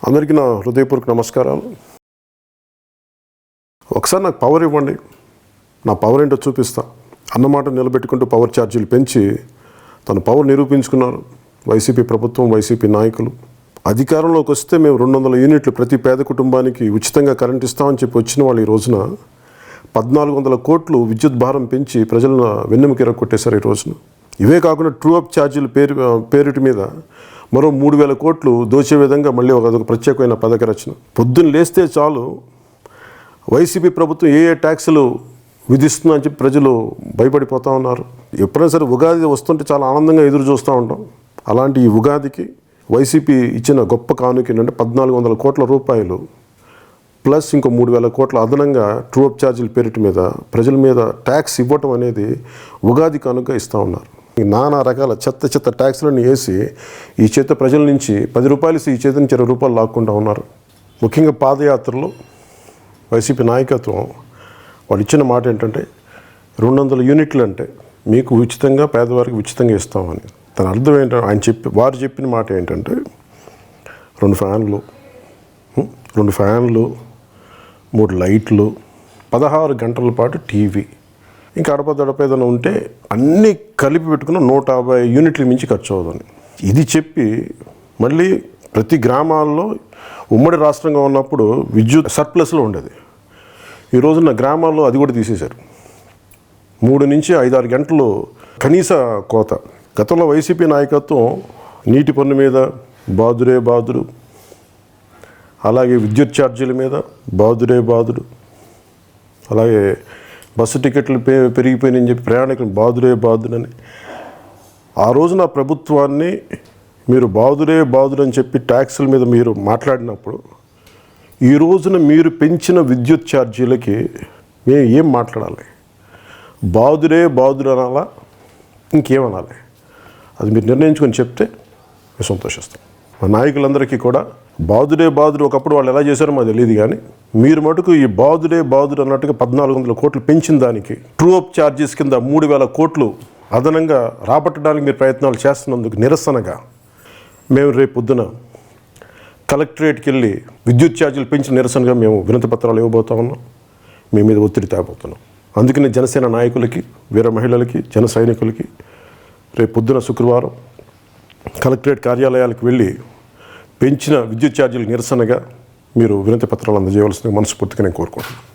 అందరికీ నా హృదయపూర్వక నమస్కారాలు. ఒకసారి నాకు పవర్ ఇవ్వండి, నా పవర్ ఏంటో చూపిస్తా అన్నమాట నిలబెట్టుకుంటూ పవర్ ఛార్జీలు పెంచి తన పవర్ నిరూపించుకున్నారు వైసీపీ ప్రభుత్వం, వైసీపీ నాయకులు. అధికారంలోకి వస్తే మేము 200 యూనిట్లు ప్రతి పేద కుటుంబానికి ఉచితంగా కరెంట్ ఇస్తామని చెప్పి వచ్చిన వాళ్ళు ఈ రోజున 1400 కోట్లు విద్యుత్ భారం పెంచి ప్రజలను వెన్నెముక కొట్టేశారు ఈ రోజున. ఇవే కాకుండా ట్రూ అప్ ఛార్జీలు పేరిటి మీద మరో 3000 కోట్లు దోచే విధంగా మళ్ళీ అదొక ప్రత్యేకమైన పథక రచన. పొద్దున్న లేస్తే చాలు వైసీపీ ప్రభుత్వం ఏ ట్యాక్సులు విధిస్తుందని చెప్పి ప్రజలు భయపడిపోతూ ఉన్నారు. ఎప్పుడైనా సరే ఉగాది వస్తుంటే చాలా ఆనందంగా ఎదురు చూస్తూ ఉంటాం. అలాంటి ఈ ఉగాదికి వైసీపీ ఇచ్చిన గొప్ప కానుక ఏంటంటే 1400 కోట్ల రూపాయలు ప్లస్ ఇంకో 3000 కోట్ల అదనంగా ట్రూ అప్ ఛార్జీల పేరిటి మీద ప్రజల మీద ట్యాక్స్ ఇవ్వటం అనేది ఉగాది కానుక ఇస్తూ ఉన్నారు. నానా రకాల చెత్త ట్యాక్స్లను వేసి ఈ చేత ప్రజల నుంచి 10 రూపాయలు ఈ చేత నుంచి 20 రూపాయలు లాక్కుంటూ ఉన్నారు. ముఖ్యంగా పాదయాత్రలో వైసీపీ నాయకత్వం వాళ్ళు ఇచ్చిన మాట ఏంటంటే 200 యూనిట్లు అంటే మీకు ఉచితంగా, పేదవారికి ఉచితంగా ఇస్తామని. దాని అర్థం ఏంటంటే వారు చెప్పిన మాట ఏంటంటే 2 ఫ్యాన్లు 3 లైట్లు 16 గంటల పాటు టీవీ, ఇంకా అడప ఏదైనా ఉంటే అన్నీ కలిపి పెట్టుకున్న 150 యూనిట్ల మించి ఖర్చు అవుతుంది. ఇది చెప్పి మళ్ళీ ప్రతి గ్రామాల్లో ఉమ్మడి రాష్ట్రంగా ఉన్నప్పుడు విద్యుత్ సర్ప్లస్లో ఉండేది. ఈ రోజున గ్రామాల్లో అది కూడా తీసేశారు. 3 నుంచి 5-6 గంటలు కనీస కోత. గతంలో వైసీపీ నాయకత్వం నీటి పన్ను మీద బాదుడు, అలాగే విద్యుత్ ఛార్జీల మీద బాదుడు, అలాగే బస్సు టికెట్లు పెరిగిపోయినాయని చెప్పి ప్రయాణికులు బాదుడని ఆ రోజున ప్రభుత్వాన్ని మీరు బాదుడు అని చెప్పి ట్యాక్సుల మీద మీరు మాట్లాడినప్పుడు ఈ రోజున మీరు పెంచిన విద్యుత్ ఛార్జీలకి మేము ఏం మాట్లాడాలి? బాదుడు అనాలా, ఇంకేమనాలి? అది మీరు నిర్ణయించుకొని చెప్తే మేము సంతోషిస్తాం. మా నాయకులందరికీ కూడా బాదుడు ఒకప్పుడు వాళ్ళు ఎలా చేశారో మాకు తెలియదు, కానీ మీరు మటుకు ఈ బాదుడు అన్నట్టుగా 1400 కోట్లు పెంచిన దానికి ట్రూ అప్ ఛార్జెస్ కింద 3000 కోట్లు అదనంగా రాబట్టడానికి మీరు ప్రయత్నాలు చేస్తున్నందుకు నిరసనగా మేము రేపు పొద్దున కలెక్టరేట్కి వెళ్ళి విద్యుత్ ఛార్జీలు పెంచిన నిరసనగా మేము వినతి పత్రాలు ఇవ్వబోతా ఉన్నాం. మీ మీద ఒత్తిడి తేబోతున్నాం. అందుకని జనసేన నాయకులకి, వీర మహిళలకి, జన సైనికులకి రేపు పొద్దున శుక్రవారం కలెక్టరేట్ కార్యాలయాలకు వెళ్ళి పెంచిన విద్యుత్ ఛార్జీలకు నిరసనగా మీరు వినతి పత్రాలు అందజేయవలసిందిగా మనస్ఫూర్తిగా నేను కోరుకుంటున్నాను.